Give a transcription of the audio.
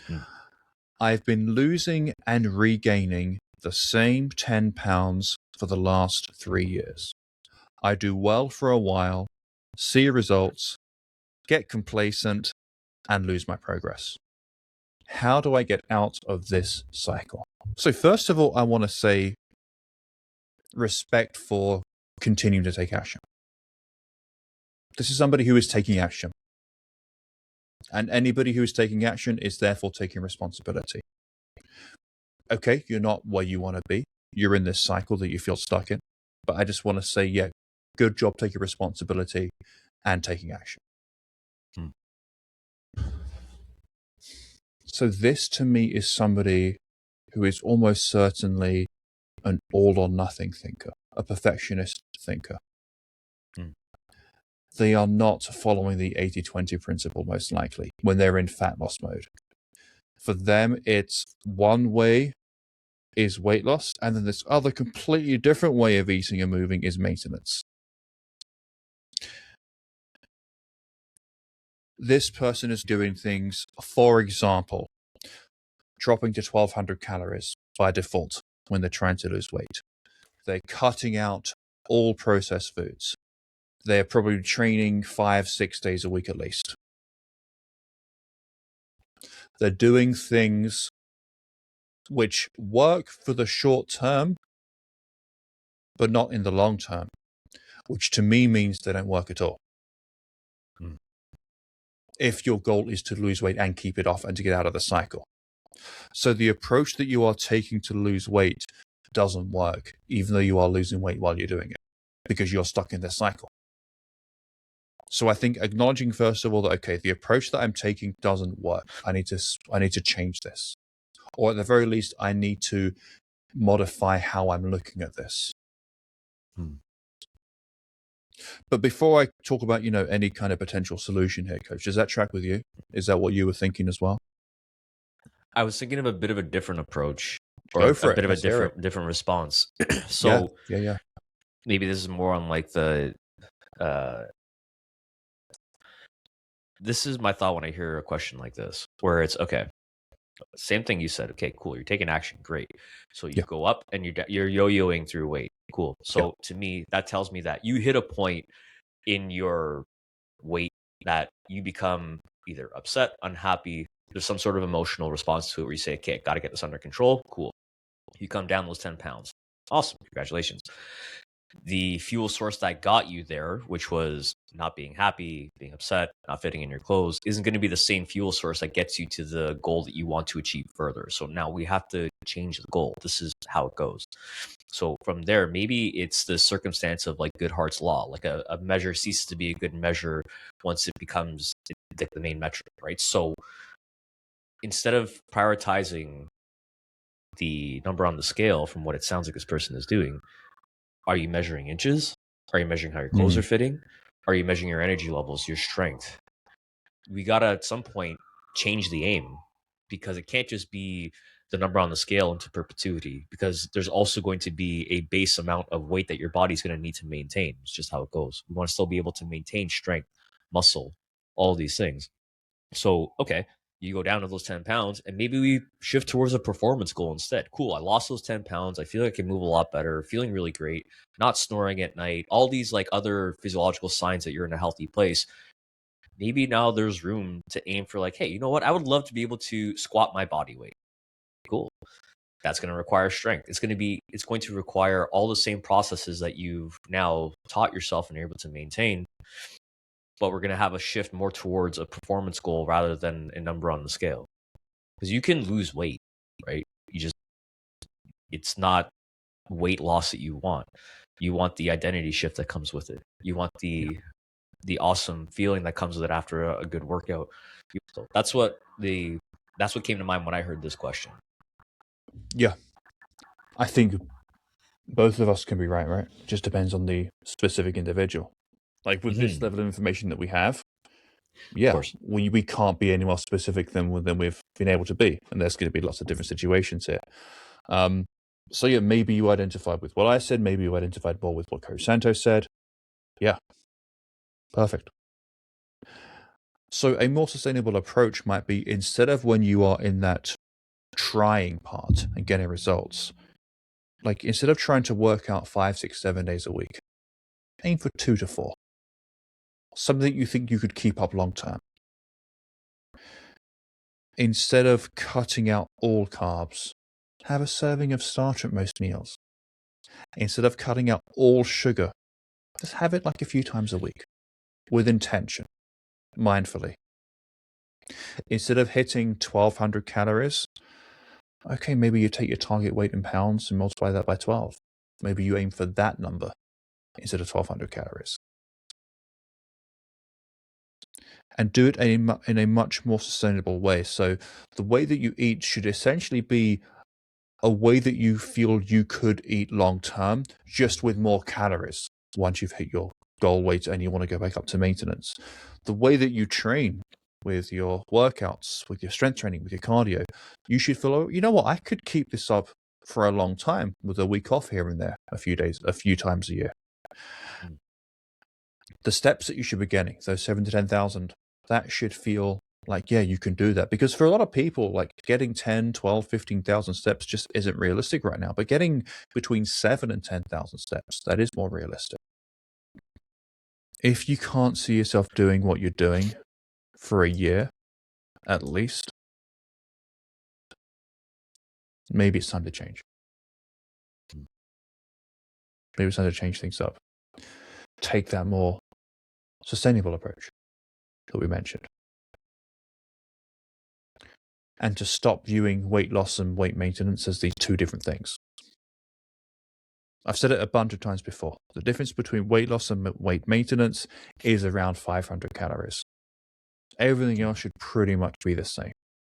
Mm. I've been losing and regaining the same 10 pounds for the last 3 years. I do well for a while, see results, get complacent, and lose my progress. How do I get out of this cycle? So, first of all, I want to say respect for continuing to take action. This is somebody who is taking action. And anybody who is taking action is therefore taking responsibility. Okay, you're not where you want to be. You're in this cycle that you feel stuck in. But I just want to say, yeah, good job taking responsibility and taking action. Hmm. So this to me is somebody who is almost certainly an all or nothing thinker, a perfectionist thinker. Hmm. They are not following the 80-20 principle, most likely, when they're in fat loss mode. For them, it's one way is weight loss, and then this other completely different way of eating and moving is maintenance. This person is doing things, for example, dropping to 1,200 calories by default when they're trying to lose weight. They're cutting out all processed foods. They're probably training 5-6 days a week at least. They're doing things which work for the short term, but not in the long term, which to me means they don't work at all. Mm. If your goal is to lose weight and keep it off and to get out of the cycle. So the approach that you are taking to lose weight doesn't work, even though you are losing weight while you're doing it, because you're stuck in this cycle. So I think acknowledging first of all that, okay, the approach that I'm taking doesn't work. I need to change this. Or at the very least, I need to modify how I'm looking at this. Hmm. But before I talk about, any kind of potential solution here, Coach, does that track with you? Is that what you were thinking as well? I was thinking of a bit of a different approach, Go or a for it. bit of a Let's hear it. different response. Yeah, So yeah. maybe this is more on like uh this is my thought when I hear a question like this, where it's okay. Same thing you said. Okay, cool. You're taking action. Great. So you Yeah, go up and you're yo-yoing through weight. Cool. yeah. So to me, that tells me that you hit a point in your weight that you become either upset, unhappy. There's some sort of emotional response to it where you say, okay, got to get this under control. Cool. You come down those 10 pounds. Awesome. Congratulations. The fuel source that got you there, which was not being happy, being upset, not fitting in your clothes, isn't going to be the same fuel source that gets you to the goal that you want to achieve further. So now we have to change the goal. This is how it goes. So from there, maybe it's the circumstance of like Goodhart's law, like a measure ceases to be a good measure once it becomes the main metric, right? So instead of prioritizing the number on the scale from what it sounds like this person is doing, are you measuring inches? Are you measuring how your clothes are fitting? Are you measuring your energy levels, your strength? We got to at some point change the aim, because it can't just be the number on the scale into perpetuity, because there's also going to be a base amount of weight that your body's going to need to maintain. It's just how it goes. We want to still be able to maintain strength, muscle, all these things. So, okay, you go down to those 10 pounds and maybe we shift towards a performance goal instead. Cool, I lost those 10 pounds. I feel like I can move a lot better, feeling really great, not snoring at night, all these like other physiological signs that you're in a healthy place. Maybe now there's room to aim for like, hey, you know what? I would love to be able to squat my body weight. Cool. That's going to require strength. It's going to require all the same processes that you've now taught yourself and are able to maintain, but we're going to have a shift more towards a performance goal rather than a number on the scale. Because you can lose weight, right? It's not weight loss that you want. You want the identity shift that comes with it. You want the awesome feeling that comes with it after a good workout. So that's what came to mind when I heard this question. Yeah. I think both of us can be right? It just depends on the specific individual. Like with this level of information that we have, Of course. we can't be any more specific than we've been able to be. And there's going to be lots of different situations here. So yeah, maybe you identified with what I said. Maybe you identified more with what Coach Santos said. Yeah. Perfect. So a more sustainable approach might be, instead of when you are in that trying part and getting results, like instead of trying to work out 5, 6, 7 days a week, aim for 2 to 4. Something that you think you could keep up long term. Instead of cutting out all carbs, have a serving of starch at most meals. Instead of cutting out all sugar, just have it like a few times a week with intention, mindfully. Instead of hitting 1,200 calories, okay, maybe you take your target weight in pounds and multiply that by 12. Maybe you aim for that number instead of 1,200 calories. And do it in a much more sustainable way. So the way that you eat should essentially be a way that you feel you could eat long term, just with more calories once you've hit your goal weight and you want to go back up to maintenance. The way that you train with your workouts, with your strength training, with your cardio, you should feel, oh, you know what, I could keep this up for a long time with a week off here and there, a few times a year. Mm. The steps that you should be getting, those 7 to 10,000, that should feel like, yeah, you can do that. Because for a lot of people, like getting 10, 12, 15,000 steps just isn't realistic right now. But getting between 7 and 10,000 steps, that is more realistic. If you can't see yourself doing what you're doing for a year, at least, maybe it's time to change. Maybe it's time to change things up. Take that more sustainable approach that we mentioned. And to stop viewing weight loss and weight maintenance as these two different things. I've said it a bunch of times before. The difference between weight loss and weight maintenance is around 500 calories. Everything else should pretty much be the same.